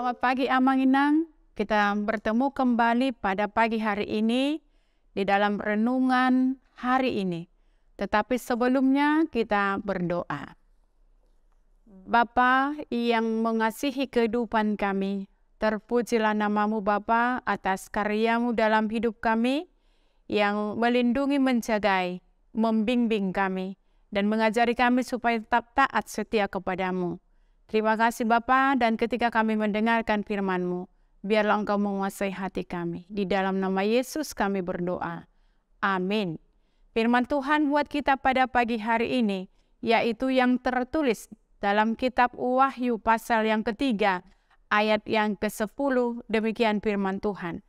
Selamat pagi Amanginang, kita bertemu kembali pada pagi hari ini di dalam renungan hari ini. Tetapi sebelumnya kita berdoa. Bapa yang mengasihi kehidupan kami, terpujilah namamu Bapa atas karyamu dalam hidup kami yang melindungi, menjagai, membimbing kami, dan mengajari kami supaya tetap taat setia kepadamu. Terima kasih Bapa, dan ketika kami mendengarkan firman-Mu, biarlah Engkau menguasai hati kami. Di dalam nama Yesus kami berdoa. Amin. Firman Tuhan buat kita pada pagi hari ini, yaitu yang tertulis dalam kitab Wahyu pasal yang ketiga, ayat yang ke-10, demikian firman Tuhan.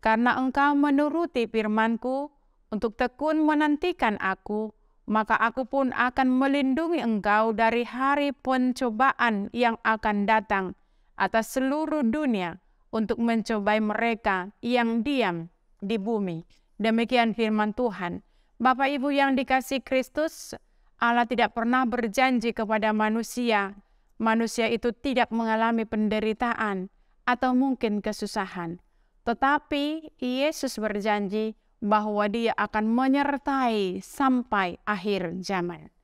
Karena engkau menuruti firman-Ku untuk tekun menantikan Aku, maka Aku pun akan melindungi engkau dari hari pencobaan yang akan datang atas seluruh dunia untuk mencobai mereka yang diam di bumi. Demikian firman Tuhan. Bapak Ibu yang dikasihi Kristus, Allah tidak pernah berjanji kepada manusia. Manusia itu tidak mengalami penderitaan atau mungkin kesusahan. Tetapi Yesus berjanji bahwa Dia akan menyertai sampai akhir zaman.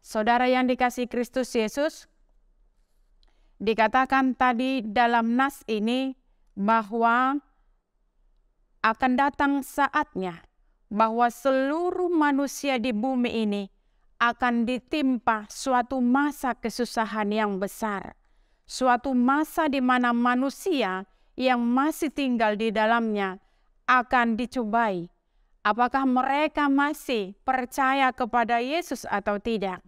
Saudara yang dikasihi Kristus Yesus, dikatakan tadi dalam nas ini bahwa akan datang saatnya bahwa seluruh manusia di bumi ini akan ditimpa suatu masa kesusahan yang besar. Suatu masa di mana manusia yang masih tinggal di dalamnya akan dicobai. Apakah mereka masih percaya kepada Yesus atau tidak?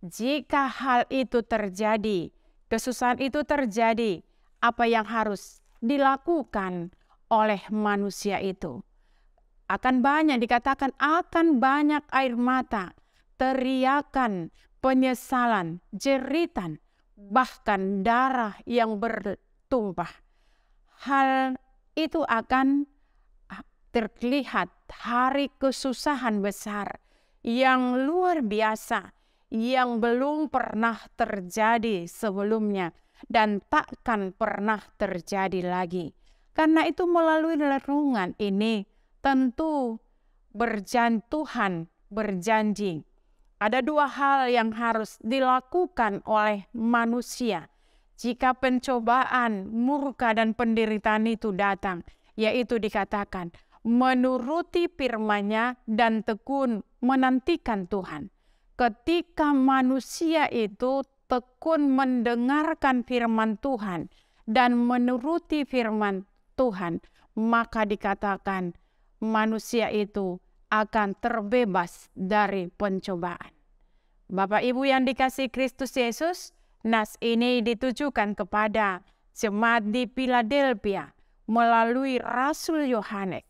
Jika hal itu terjadi, kesusahan itu terjadi, apa yang harus dilakukan oleh manusia itu? Akan banyak, dikatakan akan banyak air mata, teriakan, penyesalan, jeritan, bahkan darah yang bertumpah. Hal itu akan terlihat hari kesusahan besar yang luar biasa yang belum pernah terjadi sebelumnya dan takkan pernah terjadi lagi. Karena itu melalui renungan ini tentu Tuhan berjanji. Ada dua hal yang harus dilakukan oleh manusia jika pencobaan, murka dan penderitaan itu datang, yaitu dikatakan menuruti firman-Nya dan tekun menantikan Tuhan. Ketika manusia itu tekun mendengarkan firman Tuhan dan menuruti firman Tuhan, maka dikatakan manusia itu akan terbebas dari pencobaan. Bapak Ibu yang dikasihi Kristus Yesus, nas ini ditujukan kepada jemaat di Philadelphia melalui Rasul Yohanes.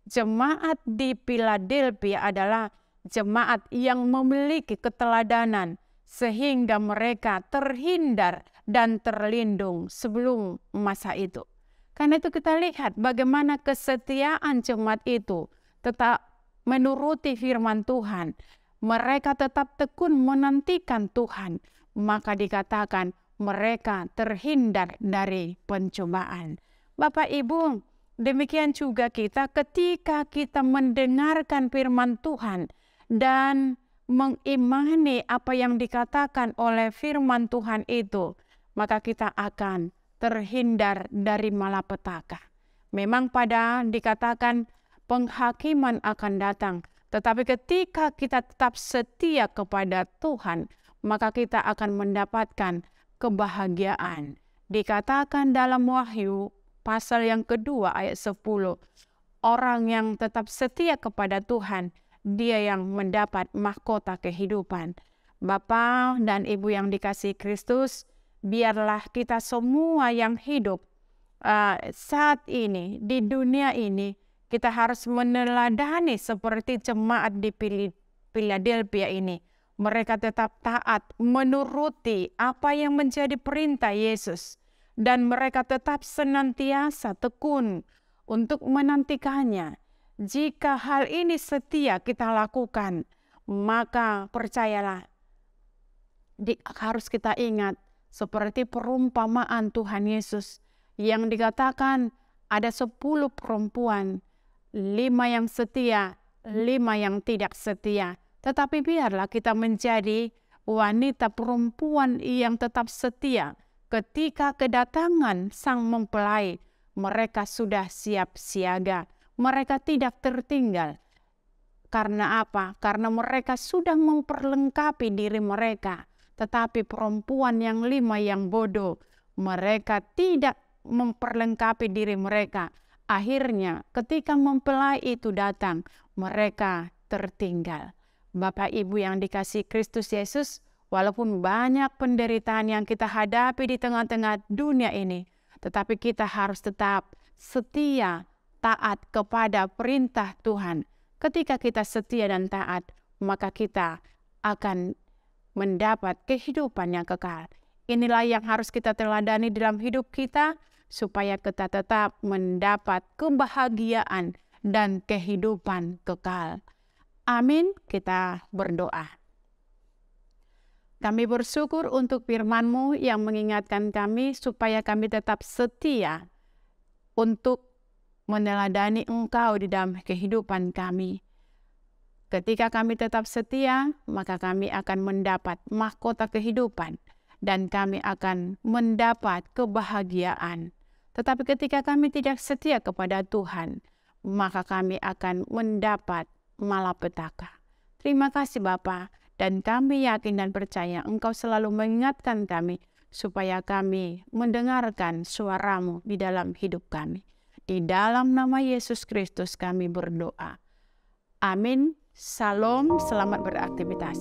Jemaat di Philadelphia adalah jemaat yang memiliki keteladanan sehingga mereka terhindar dan terlindung sebelum masa itu. Karena itu kita lihat bagaimana kesetiaan jemaat itu tetap menuruti firman Tuhan. Mereka tetap tekun menantikan Tuhan. Maka dikatakan mereka terhindar dari pencobaan. Bapak Ibu, demikian juga kita ketika kita mendengarkan firman Tuhan dan mengimani apa yang dikatakan oleh firman Tuhan itu, maka kita akan terhindar dari malapetaka. Memang dikatakan penghakiman akan datang, tetapi ketika kita tetap setia kepada Tuhan, maka kita akan mendapatkan kebahagiaan. Dikatakan dalam Wahyu pasal yang kedua ayat 10, orang yang tetap setia kepada Tuhan, dia yang mendapat mahkota kehidupan. Bapa dan Ibu yang dikasihi Kristus, biarlah kita semua yang hidup saat ini, di dunia ini, kita harus meneladani seperti jemaat di Philadelphia ini. Mereka tetap taat, menuruti apa yang menjadi perintah Yesus. Dan mereka tetap senantiasa tekun untuk menantikannya. Jika hal ini setia kita lakukan, maka percayalah, harus kita ingat seperti perumpamaan Tuhan Yesus yang dikatakan ada 10 perempuan, 5 yang setia, 5 yang tidak setia. Tetapi biarlah kita menjadi wanita perempuan yang tetap setia. Ketika kedatangan sang mempelai, mereka sudah siap siaga. Mereka tidak tertinggal. Karena apa? Karena mereka sudah memperlengkapi diri mereka. Tetapi perempuan yang 5 yang bodoh, mereka tidak memperlengkapi diri mereka. Akhirnya ketika mempelai itu datang, mereka tertinggal. Bapak Ibu yang dikasihi Kristus Yesus, walaupun banyak penderitaan yang kita hadapi di tengah-tengah dunia ini, tetapi kita harus tetap setia, taat kepada perintah Tuhan. Ketika kita setia dan taat, maka kita akan mendapat kehidupan yang kekal. Inilah yang harus kita teladani dalam hidup kita, supaya kita tetap mendapat kebahagiaan dan kehidupan kekal. Amin. Kita berdoa. Kami bersyukur untuk firman-Mu yang mengingatkan kami supaya kami tetap setia untuk meneladani Engkau di dalam kehidupan kami. Ketika kami tetap setia, maka kami akan mendapat mahkota kehidupan dan kami akan mendapat kebahagiaan. Tetapi ketika kami tidak setia kepada Tuhan, maka kami akan mendapat malapetaka. Terima kasih Bapa, dan kami yakin dan percaya Engkau selalu mengingatkan kami supaya kami mendengarkan suara-Mu di dalam hidup kami. Di dalam nama Yesus Kristus kami berdoa. Amin. Shalom, selamat beraktivitas.